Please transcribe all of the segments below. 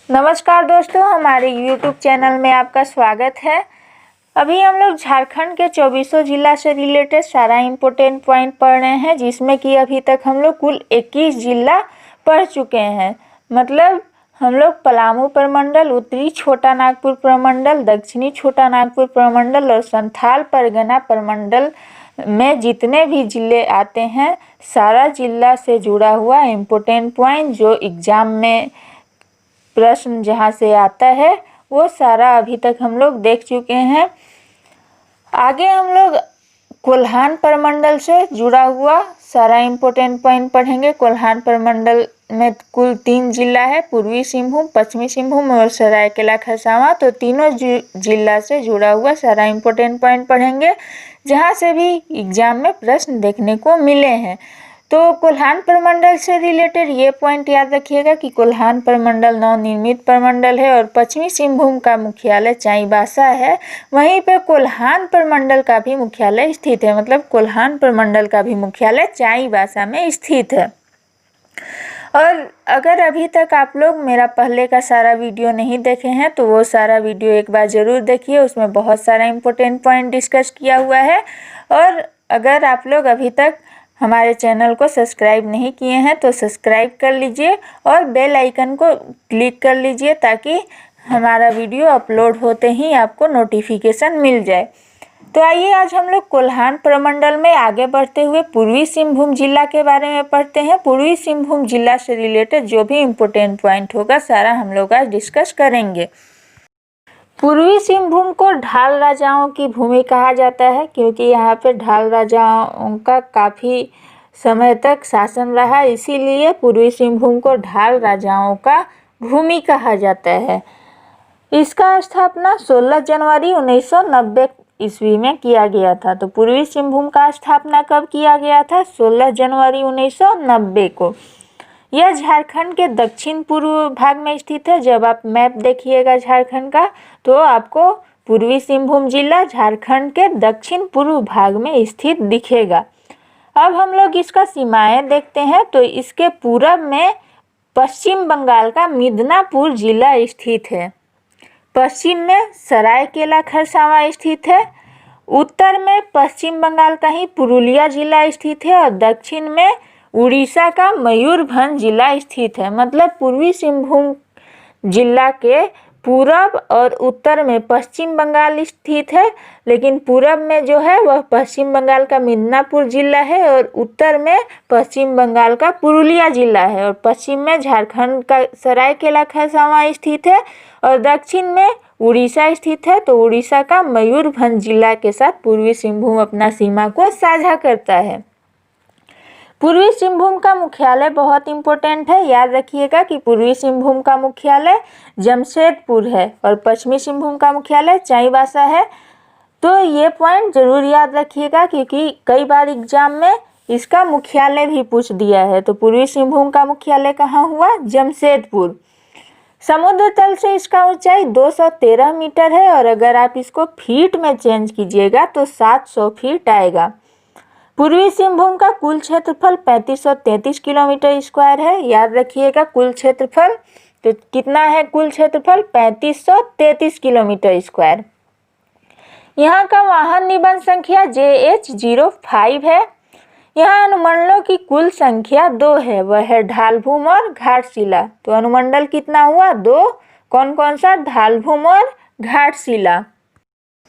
नमस्कार दोस्तों, हमारे YouTube चैनल में आपका स्वागत है। अभी हम लोग झारखंड के 24 जिला से रिलेटेड सारा इम्पोर्टेंट पॉइंट पढ़ रहे हैं, जिसमें कि अभी तक हम लोग कुल 21 जिला पढ़ चुके हैं। मतलब हम लोग पलामू प्रमंडल, उत्तरी छोटा नागपुर प्रमंडल, दक्षिणी छोटा नागपुर प्रमंडल और संथाल परगना प्रमंडल में जितने भी जिले आते हैं, सारा जिला से जुड़ा हुआ इम्पोर्टेंट पॉइंट जो एग्ज़ाम में प्रश्न जहाँ से आता है वो सारा अभी तक हम लोग देख चुके हैं। आगे हम लोग कोल्हान प्रमंडल से जुड़ा हुआ सारा इम्पोर्टेंट पॉइंट पढ़ेंगे। कोल्हान प्रमंडल में कुल 3 जिला है, पूर्वी सिंहभूम, पश्चिमी सिंहभूम और सरायकेला खरसावां। तो तीनों जिला से जुड़ा हुआ सारा इम्पोर्टेंट पॉइंट पढ़ेंगे, जहाँ से भी एग्जाम में प्रश्न देखने को मिले हैं। तो कोल्हान प्रमंडल से रिलेटेड ये पॉइंट याद रखिएगा कि कोल्हान प्रमंडल नवनिर्मित प्रमंडल है और पश्चिमी सिंहभूम का मुख्यालय चाईबासा है। वहीं पे कोल्हान प्रमंडल का भी मुख्यालय स्थित है, मतलब कोल्हान प्रमंडल का भी मुख्यालय चाईबासा में स्थित है। और अगर अभी तक आप लोग मेरा पहले का सारा वीडियो नहीं देखे हैं तो वो सारा वीडियो एक बार ज़रूर देखिए, उसमें बहुत सारा इम्पोर्टेंट पॉइंट डिस्कस किया हुआ है। और अगर आप लोग अभी तक हमारे चैनल को सब्सक्राइब नहीं किए हैं तो सब्सक्राइब कर लीजिए और बेल आइकन को क्लिक कर लीजिए, ताकि हमारा वीडियो अपलोड होते ही आपको नोटिफिकेशन मिल जाए। तो आइए आज हम लोग कोल्हान प्रमंडल में आगे बढ़ते हुए पूर्वी सिंहभूम जिला के बारे में पढ़ते हैं। पूर्वी सिंहभूम जिला से रिलेटेड जो भी इम्पोर्टेंट पॉइंट होगा सारा हम लोग आज डिस्कस करेंगे। पूर्वी सिंहभूम को ढाल राजाओं की भूमि कहा जाता है, क्योंकि यहाँ पे ढाल राजाओं का काफ़ी समय तक शासन रहा, इसीलिए पूर्वी सिंहभूम को ढाल राजाओं का भूमि कहा जाता है। इसका स्थापना 16 जनवरी 1990 ईस्वी में किया गया था। तो पूर्वी सिंहभूम का स्थापना कब किया गया था? 16 जनवरी 1990 को। यह झारखंड के दक्षिण पूर्व भाग में स्थित है। जब आप मैप देखिएगा झारखंड का तो आपको पूर्वी सिंहभूम जिला झारखंड के दक्षिण पूर्व भाग में स्थित दिखेगा। अब हम लोग इसका सीमाएं देखते हैं। तो इसके पूरब में पश्चिम बंगाल का मिदनापुर जिला स्थित है, पश्चिम में सरायकेला खरसावां स्थित है, उत्तर में पश्चिम बंगाल का ही पुरुलिया जिला स्थित है और दक्षिण में उड़ीसा का मयूरभंज जिला स्थित है। मतलब पूर्वी सिंहभूम जिला के पूरब और उत्तर में पश्चिम बंगाल स्थित है, लेकिन पूरब में जो है वह पश्चिम बंगाल का मिदनापुर जिला है और उत्तर में पश्चिम बंगाल का पुरुलिया जिला है और पश्चिम में झारखंड का सरायकेला खरसावां स्थित है और दक्षिण में उड़ीसा स्थित है। तो उड़ीसा का मयूरभंज जिला के साथ पूर्वी सिंहभूम अपना सीमा को साझा करता है। पूर्वी सिंहभूम का मुख्यालय बहुत इंपॉर्टेंट है, याद रखिएगा कि पूर्वी सिंहभूम का मुख्यालय जमशेदपुर है और पश्चिमी सिंहभूम का मुख्यालय चाईबासा है। तो ये पॉइंट जरूर याद रखिएगा, क्योंकि कई बार एग्जाम में इसका मुख्यालय भी पूछ दिया है। तो पूर्वी सिंहभूम का मुख्यालय कहाँ हुआ? जमशेदपुर। समुद्र तल से इसका ऊंचाई 213 मीटर है और अगर आप इसको फीट में चेंज कीजिएगा तो 700 फीट आएगा। पूर्वी सिंहभूम का कुल क्षेत्रफल 3533 किलोमीटर स्क्वायर है। याद रखिएगा कुल क्षेत्रफल, तो कितना है कुल क्षेत्रफल? 3533 किलोमीटर स्क्वायर। यहाँ का वाहन निबंध संख्या JH05 है। यहाँ अनुमंडलों की कुल संख्या 2 है, वह है ढालभूम और घाटशिला। तो अनुमंडल कितना हुआ? 2। कौन कौन सा? ढालभूम और घाटशिला।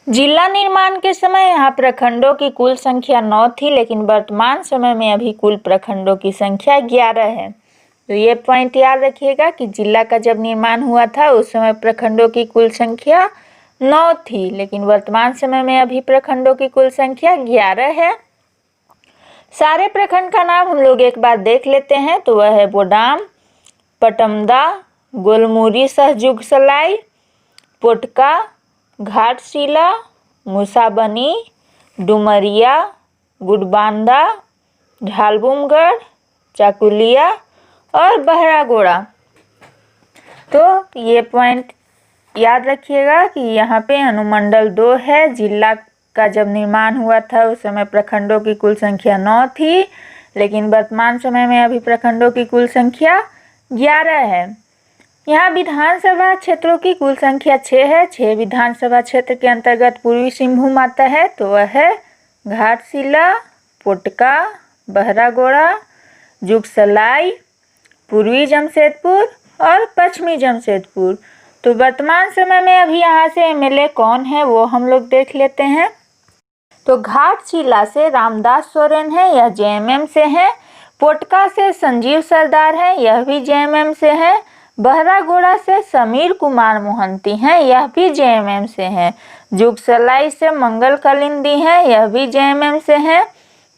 जिला निर्माण के समय यहाँ प्रखंडों की कुल संख्या 9 थी, लेकिन वर्तमान समय में अभी कुल प्रखंडों की संख्या 11 है। तो ये पॉइंट याद रखिएगा कि जिला का जब निर्माण हुआ था उस समय प्रखंडों की कुल संख्या 9 थी, लेकिन वर्तमान समय में अभी प्रखंडों की कुल संख्या 11 है। सारे प्रखंड का नाम हम लोग एक बार देख लेते हैं। तो वह है बोडाम, पटमदा, गोलमुरी सहजुगसलाई, पोटका, घाटशिला, मुसाबनी, डुमरिया, गुडबांदा, ढालभूमगढ़, चाकुलिया और बहरागोड़ा। तो ये पॉइंट याद रखिएगा कि यहाँ पे अनुमंडल 2 है। जिला का जब निर्माण हुआ था उस समय प्रखंडों की कुल संख्या 9 थी, लेकिन वर्तमान समय में अभी प्रखंडों की कुल संख्या 11 है। यहाँ विधानसभा क्षेत्रों की कुल संख्या 6 है। 6 विधानसभा क्षेत्र के अंतर्गत पूर्वी सिंहभूम आता है, तो वह है घाटशिला, पोटका, बहरागोड़ा, जुगसलाई, पूर्वी जमशेदपुर और पश्चिमी जमशेदपुर। तो वर्तमान समय में अभी यहाँ से एमएलए कौन है वो हम लोग देख लेते हैं। तो घाटशिला से रामदास सोरेन है, यह जेएमएम से है। पोटका से संजीव सरदार है, यह भी जेएमएम से है। बहरागोड़ा से समीर कुमार मोहंती हैं, यह भी जेएमएम से हैं। जुगसलाई से मंगल कलिंदी हैं, यह भी जेएमएम से हैं।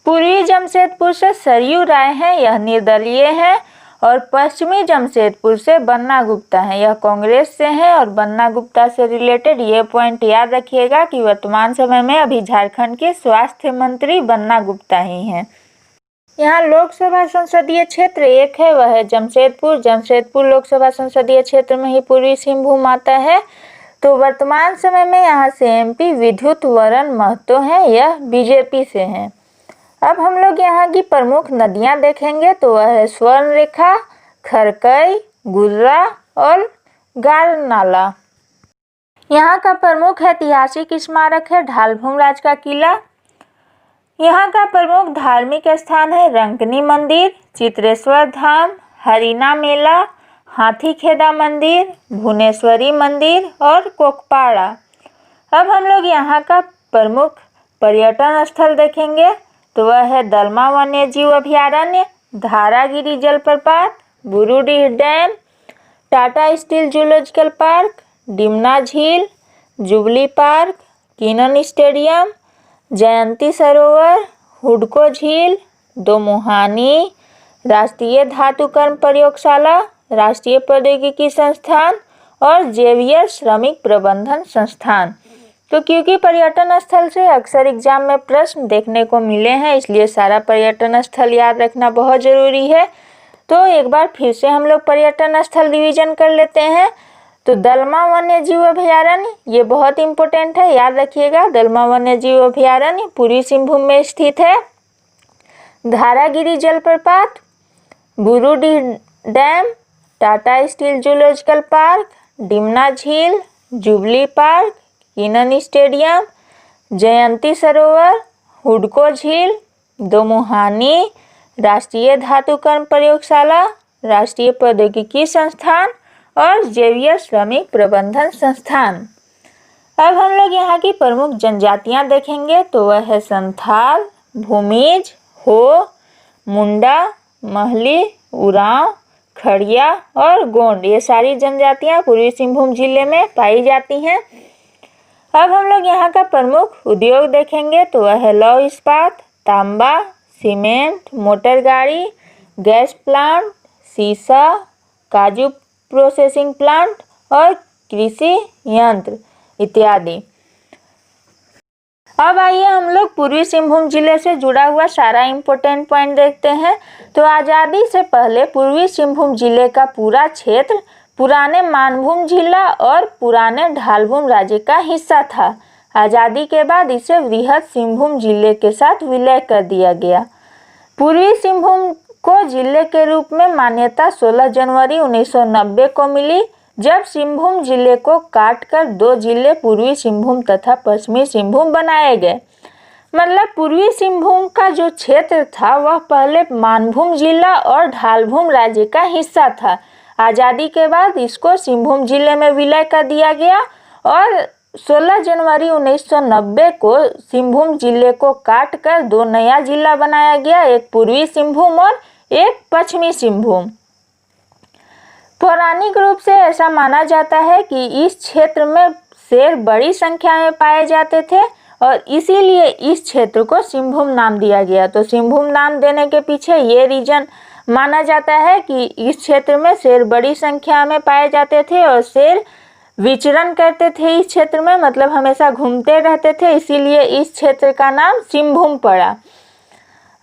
पूर्वी जमशेदपुर से सरयू राय हैं, यह निर्दलीय हैं। और पश्चिमी जमशेदपुर से बन्ना गुप्ता हैं, यह कांग्रेस से हैं। और बन्ना गुप्ता से रिलेटेड ये पॉइंट याद रखिएगा कि वर्तमान समय में अभी झारखंड के स्वास्थ्य मंत्री बन्ना गुप्ता ही हैं। यहाँ लोकसभा संसदीय क्षेत्र 1 है, वह है जमशेदपुर। जमशेदपुर लोकसभा संसदीय क्षेत्र में ही पूर्वी सिंहभूम आता है। तो वर्तमान समय में यहाँ से एमपी विद्युत वरण महतो हैं, यह बीजेपी से हैं। अब हम लोग यहाँ की प्रमुख नदियाँ देखेंगे, तो वह है स्वर्णरेखा, खरकई, गुर्रा और गारनाला। यहाँ का प्रमुख ऐतिहासिक स्मारक है ढालभूम राज का किला। यहाँ का प्रमुख धार्मिक स्थान है रंकनी मंदिर, चित्रेश्वर धाम, हरिना मेला, हाथीखेदा मंदिर, भुवनेश्वरी मंदिर और कोकपाड़ा। अब हम लोग यहाँ का प्रमुख पर्यटन स्थल देखेंगे, तो वह है दलमा वन्यजीव अभयारण्य, धारागिरी जलप्रपात, Burudih dam, Tata steel zoological park, Dimna झील, जुबली पार्क, किनन स्टेडियम, जयंती सरोवर, हुडको झील, दोमुहानी, राष्ट्रीय धातुकर्म प्रयोगशाला, राष्ट्रीय प्रौद्योगिकी संस्थान और जेवियर श्रमिक प्रबंधन संस्थान। तो क्योंकि पर्यटन स्थल से अक्सर एग्जाम में प्रश्न देखने को मिले हैं, इसलिए सारा पर्यटन स्थल याद रखना बहुत ज़रूरी है। तो एक बार फिर से हम लोग पर्यटन स्थल रिवीजन कर लेते हैं। तो दलमा वन्यजीव अभयारण्य ये बहुत इंपॉर्टेंट है, याद रखिएगा। दलमा वन्यजीव अभयारण्य पूर्वी सिंहभूम में स्थित है। धारागिरी जलप्रपात, Burudih dam, Tata steel zoological park, Dimna झील, जुबली पार्क, किनन स्टेडियम, जयंती सरोवर, हुडको झील, दोमुहानी, राष्ट्रीय धातुकर्म प्रयोगशाला, राष्ट्रीय प्रौद्योगिकी संस्थान और जेवियर श्रमिक प्रबंधन संस्थान। अब हम लोग यहाँ की प्रमुख जनजातियाँ देखेंगे, तो वह है संथाल, भूमिज, हो, मुंडा, महली, उरांव, खड़िया और गोंड। ये सारी जनजातियाँ पूर्वी सिंहभूम जिले में पाई जाती हैं। अब हम लोग यहाँ का प्रमुख उद्योग देखेंगे, तो वह है लौह इस्पात, तांबा, सीमेंट, मोटर गाड़ी, गैस प्लांट, सीसा, काजू प्रोसेसिंग प्लांट और कृषि यंत्र इत्यादि। अब आइए हम लोग पूर्वी सिंहभूम जिले से जुड़ा हुआ सारा इम्पोर्टेंट पॉइंट देखते हैं। तो आज़ादी से पहले पूर्वी सिंहभूम जिले का पूरा क्षेत्र पुराने मानभूम जिला और पुराने ढालभूम राज्य का हिस्सा था। आज़ादी के बाद इसे वृहद सिंहभूम जिले के साथ विलय कर दिया गया। पूर्वी सिंहभूम को जिले के रूप में मान्यता 16 जनवरी 1990 को मिली, जब सिंहभूम जिले को काटकर 2 जिले पूर्वी सिंहभूम तथा पश्चिमी सिंहभूम बनाए गए। मतलब पूर्वी सिंहभूम का जो क्षेत्र था वह पहले मानभूम जिला और ढालभूम राज्य का हिस्सा था। आज़ादी के बाद इसको सिंहभूम जिले में विलय कर दिया गया और 16 जनवरी 1990 को सिंहभूम जिले को काटकर 2 नया जिला बनाया गया, एक पूर्वी सिंहभूम और एक पश्चिमी सिंहभूम। पौराणिक रूप से ऐसा माना जाता है कि इस क्षेत्र में शेर बड़ी संख्या में पाए जाते थे और इसीलिए इस क्षेत्र को सिंहभूम नाम दिया गया। तो सिंहभूम नाम देने के पीछे ये रीजन माना जाता है कि इस क्षेत्र में शेर बड़ी संख्या में पाए जाते थे और शेर विचरण करते थे इस क्षेत्र में, मतलब हमेशा घूमते रहते थे, इसीलिए इस क्षेत्र का नाम सिंहभूम पड़ा।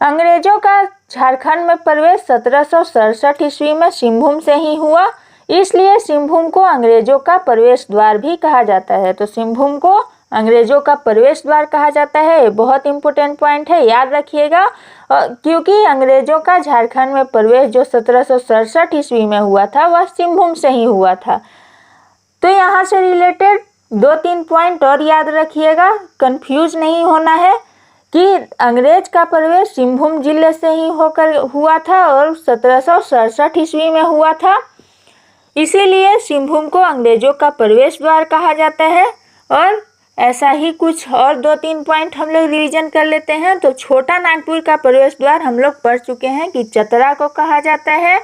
अंग्रेजों का झारखंड में प्रवेश 1767 ईस्वी में सिंहभूम से ही हुआ, इसलिए सिंहभूम को अंग्रेजों का प्रवेश द्वार भी कहा जाता है। तो सिंहभूम को अंग्रेजों का प्रवेश द्वार कहा जाता है। बहुत इंपॉर्टेंट पॉइंट है, याद रखिएगा। क्योंकि अंग्रेजों का झारखंड में प्रवेश जो 1767 ईस्वी में हुआ था वह सिंहभूम से ही हुआ था। तो यहाँ से रिलेटेड 2-3 पॉइंट और याद रखिएगा, कंफ्यूज नहीं होना है कि अंग्रेज का प्रवेश सिंहभूम जिले से ही होकर हुआ था और 1767 ईस्वी में हुआ था। इसीलिए सिंहभूम को अंग्रेजों का प्रवेश द्वार कहा जाता है। और ऐसा ही कुछ और 2-3 पॉइंट हम लोग रिवीजन कर लेते हैं। तो छोटा नागपुर का प्रवेश द्वार हम लोग पढ़ चुके हैं कि चतरा को कहा जाता है।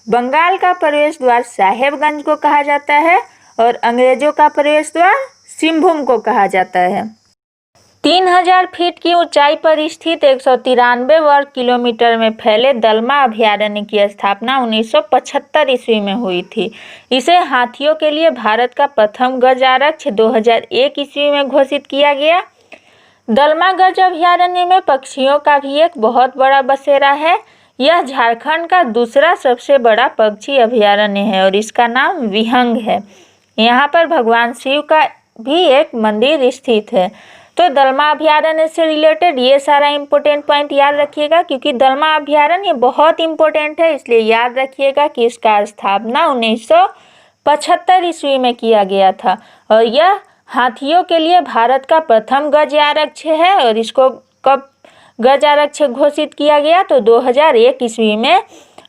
बंगाल का प्रवेश द्वार साहेबगंज को कहा जाता है और अंग्रेजों का प्रवेश द्वार सिंहभूम को कहा जाता है। 3000 फीट की ऊंचाई पर स्थित 193 वर्ग किलोमीटर में फैले दलमा अभयारण्य की स्थापना 1975 ईस्वी में हुई थी। इसे हाथियों के लिए भारत का प्रथम गज आरक्ष 2001 ईस्वी में घोषित किया गया। दलमा गज अभयारण्य में पक्षियों का भी एक बहुत बड़ा बसेरा है। यह झारखंड का दूसरा सबसे बड़ा पक्षी अभयारण्य है और इसका नाम विहंग है। यहाँ पर भगवान शिव का भी एक मंदिर स्थित है। तो दलमा अभयारण्य से रिलेटेड ये सारा इम्पोर्टेंट पॉइंट याद रखिएगा, क्योंकि दलमा अभयारण्य बहुत इम्पोर्टेंट है, इसलिए याद रखिएगा कि इसका स्थापना 1975 ईस्वी में किया गया था और यह हाथियों के लिए भारत का प्रथम गज आरक्ष है। और इसको कब गज आरक्ष घोषित किया गया? तो 2001 ईस्वी में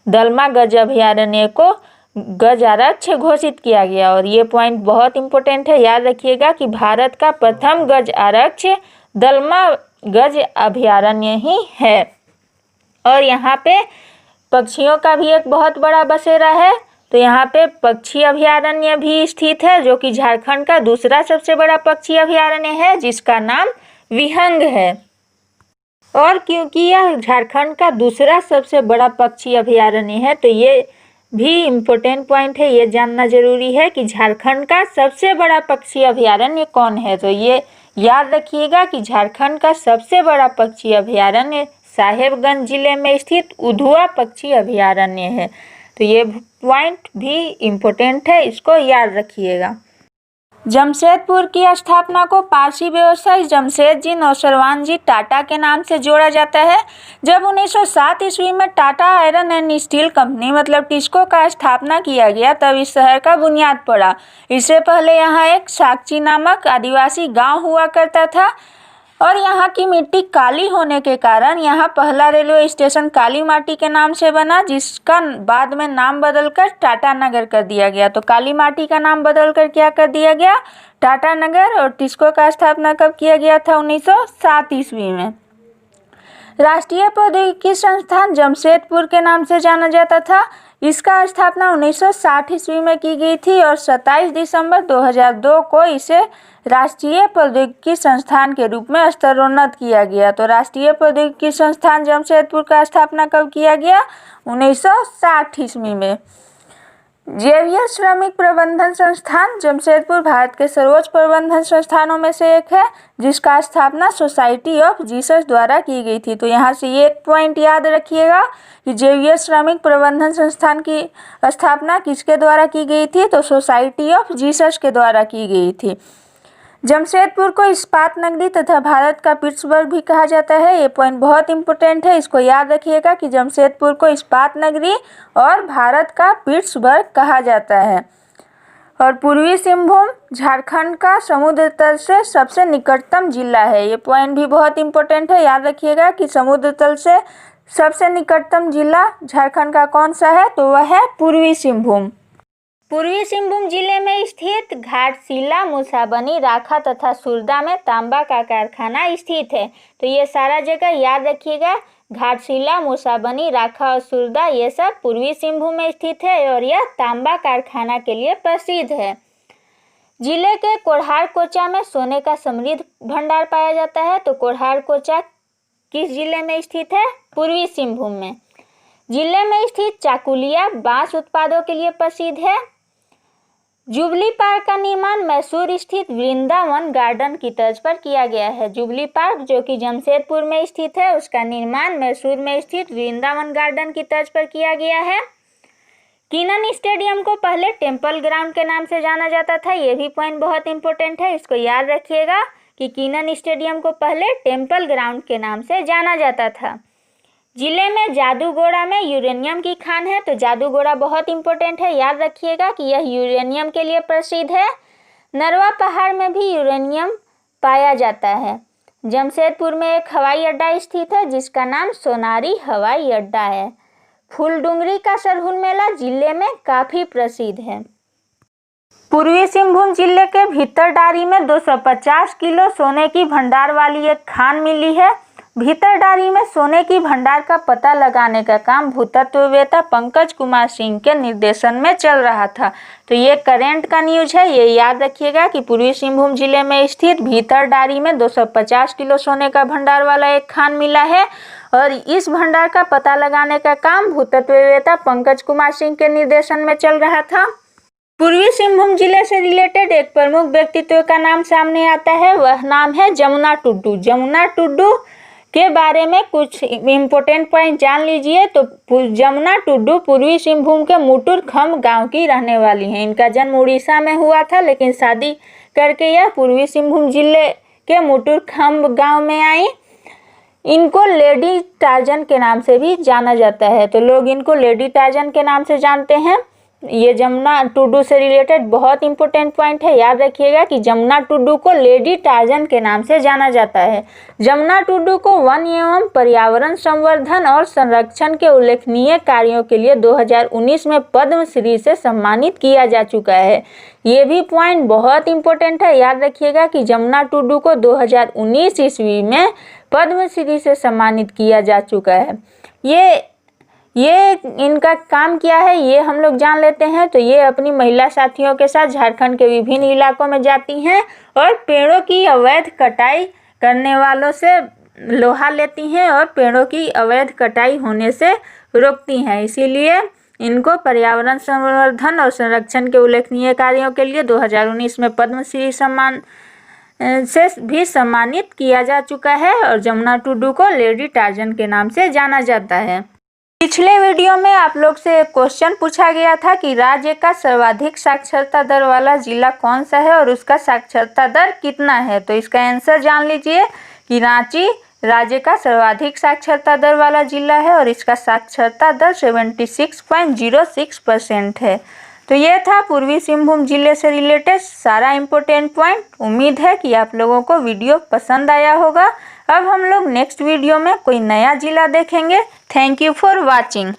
दलमा गज अभयारण्य को गज आरक्ष घोषित किया गया। और ये पॉइंट बहुत इंपॉर्टेंट है, याद रखिएगा कि भारत का प्रथम गज आरक्ष दलमा गज अभयारण्य ही है। और यहाँ पे पक्षियों का भी एक बहुत बड़ा बसेरा है। तो यहाँ पे पक्षी अभयारण्य भी स्थित है, जो कि झारखंड का दूसरा सबसे बड़ा पक्षी अभयारण्य है, जिसका नाम विहंग है। और क्योंकि यह झारखंड का दूसरा सबसे बड़ा पक्षी अभयारण्य है, तो ये भी इम्पोर्टेंट पॉइंट है, ये जानना जरूरी है कि झारखंड का सबसे बड़ा पक्षी अभयारण्य कौन है। तो ये याद रखिएगा कि झारखंड का सबसे बड़ा पक्षी अभयारण्य साहेबगंज जिले में स्थित उधुआ पक्षी अभयारण्य है। तो ये पॉइंट भी इम्पोर्टेंट है, इसको याद रखिएगा। जमशेदपुर की स्थापना को पारसी व्यवसायी जमशेदजी नौशरवान जी टाटा के नाम से जोड़ा जाता है। जब 1907 ईस्वी में Tata iron and steel company मतलब टिस्को का स्थापना किया गया, तब इस शहर का बुनियाद पड़ा। इससे पहले यहाँ एक साकची नामक आदिवासी गांव हुआ करता था और यहाँ की मिट्टी काली होने के कारण यहाँ पहला रेलवे स्टेशन काली माटी के नाम से बना, जिसका बाद में नाम बदलकर टाटा नगर कर दिया गया। तो काली माटी का नाम बदलकर क्या कर दिया गया? टाटा नगर। और टिस्को का स्थापना कब किया गया था? 1907 ईस्वी में। राष्ट्रीय प्रौद्योगिकी संस्थान जमशेदपुर के नाम से जाना जाता था। इसका स्थापना 1960 ईस्वी में की गई थी और 27 दिसंबर 2002 को इसे राष्ट्रीय प्रौद्योगिकी संस्थान के रूप में स्तरोन्नत किया गया। तो राष्ट्रीय प्रौद्योगिकी संस्थान जमशेदपुर का स्थापना कब किया गया? 1960 ईस्वी में। जेवियर श्रमिक प्रबंधन संस्थान जमशेदपुर भारत के सर्वोच्च प्रबंधन संस्थानों में से एक है, जिसका स्थापना सोसाइटी ऑफ जीसस द्वारा की गई थी। तो यहाँ से ये एक पॉइंट याद रखिएगा कि जेवियर श्रमिक प्रबंधन संस्थान की स्थापना किसके द्वारा की गई थी? तो सोसाइटी ऑफ जीसस के द्वारा की गई थी। जमशेदपुर को इस्पात नगरी तथा भारत का पिट्सबर्ग भी कहा जाता है। ये पॉइंट बहुत इंपॉर्टेंट है, इसको याद रखिएगा कि जमशेदपुर को इस्पात नगरी और भारत का पिट्सबर्ग कहा जाता है। और पूर्वी सिंहभूम झारखंड का समुद्र तल से सबसे निकटतम जिला है। ये पॉइंट भी बहुत इंपॉर्टेंट है, याद रखिएगा कि समुद्र तल से सबसे निकटतम जिला झारखंड का कौन सा है? तो वह है पूर्वी सिंहभूम। पूर्वी सिंहभूम जिले में स्थित घाटशिला, मूसाबनी, राखा तथा सुरदा में तांबा का कारखाना स्थित है। तो ये सारा जगह याद रखिएगा, घाटशिला, मूसाबनी, राखा और सुरदा ये सब पूर्वी सिंहभूम में स्थित है और यह तांबा कारखाना के लिए प्रसिद्ध है। जिले के कोढ़ार कोचा में सोने का समृद्ध भंडार पाया जाता है। तो कोढ़ार कोचा किस जिले में स्थित है? पूर्वी सिंहभूम में। जिले में स्थित चाकुलिया बांस उत्पादों के लिए प्रसिद्ध है। जुबली पार्क का निर्माण मैसूर स्थित वृंदावन गार्डन की तर्ज पर किया गया है। जुबली पार्क जो कि जमशेदपुर में स्थित है, उसका निर्माण मैसूर में स्थित वृंदावन गार्डन की तर्ज पर किया गया है। कीनन स्टेडियम को पहले टेम्पल ग्राउंड के नाम से जाना जाता था। ये भी पॉइंट बहुत इंपॉर्टेंट है, इसको याद रखिएगा कि कीनन स्टेडियम को पहले टेम्पल ग्राउंड के नाम से जाना जाता था। जिले में जादूगोड़ा में यूरेनियम की खान है, तो जादूगोड़ा बहुत इंपॉर्टेंट है, याद रखिएगा कि यह यूरेनियम के लिए प्रसिद्ध है। नरवा पहाड़ में भी यूरेनियम पाया जाता है। जमशेदपुर में एक हवाई अड्डा स्थित है जिसका नाम सोनारी हवाई अड्डा है। फूलडुंगरी का सरहुल मेला जिले में काफ़ी प्रसिद्ध है। पूर्वी सिंहभूम जिले के भीतरडारी में 250 किलो सोने की भंडार वाली एक खान मिली है। भीतरडारी में सोने की भंडार का पता लगाने का काम भूतत्ववेत्ता पंकज कुमार सिंह के निर्देशन में चल रहा था। तो ये करंट का न्यूज है, ये याद रखिएगा कि पूर्वी सिंहभूम जिले में स्थित भीतरडारी में 250 किलो सोने का भंडार वाला एक खान मिला है और इस भंडार का पता लगाने का काम भूतत्ववेत्ता पंकज कुमार सिंह के निर्देशन में चल रहा था। पूर्वी सिंहभूम जिले से रिलेटेड एक प्रमुख व्यक्तित्व का नाम सामने आता है, वह नाम है जमुना टुडू। जमुना टुडू के बारे में कुछ इम्पोर्टेंट पॉइंट जान लीजिए। तो जमुना टुडू पूर्वी सिंहभूम के मुटुरखम गांव की रहने वाली हैं। इनका जन्म उड़ीसा में हुआ था, लेकिन शादी करके यह पूर्वी सिंहभूम जिले के मुटुरखम गांव में आई। इनको लेडी टार्जन के नाम से भी जाना जाता है, तो लोग इनको लेडी टार्जन के नाम से जानते हैं। ये जमुना टुडू से रिलेटेड बहुत इंपॉर्टेंट पॉइंट है, याद रखिएगा कि जमुना टुडू को लेडी टार्जन के नाम से जाना जाता है। जमुना टुडू को वन एवं पर्यावरण संवर्धन और संरक्षण के उल्लेखनीय कार्यों के लिए 2019 में पद्मश्री से सम्मानित किया जा चुका है। ये भी पॉइंट बहुत इंपॉर्टेंट है, याद रखिएगा कि जमुना टुडू को 2019 ईस्वी में पद्मश्री से सम्मानित किया जा चुका है। ये इनका काम क्या है ये हम लोग जान लेते हैं। तो ये अपनी महिला साथियों के साथ झारखंड के विभिन्न इलाकों में जाती हैं और पेड़ों की अवैध कटाई करने वालों से लोहा लेती हैं और पेड़ों की अवैध कटाई होने से रोकती हैं। इसीलिए इनको पर्यावरण संवर्धन और संरक्षण के उल्लेखनीय कार्यों के लिए 2019 में पद्मश्री सम्मान से भी सम्मानित किया जा चुका है और जमुना टुडू को लेडी टार्जन के नाम से जाना जाता है। पिछले वीडियो में आप लोग से एक क्वेश्चन पूछा गया था कि राज्य का सर्वाधिक साक्षरता दर वाला जिला कौन सा है और उसका साक्षरता दर कितना है। तो इसका आंसर जान लीजिए कि रांची राज्य का सर्वाधिक साक्षरता दर वाला जिला है और इसका साक्षरता दर 76.06% है। तो ये था पूर्वी सिंहभूम जिले से रिलेटेड सारा इम्पोर्टेंट पॉइंट। उम्मीद है कि आप लोगों को वीडियो पसंद आया होगा। अब हम लोग नेक्स्ट वीडियो में कोई नया जिला देखेंगे। Thank you for watching.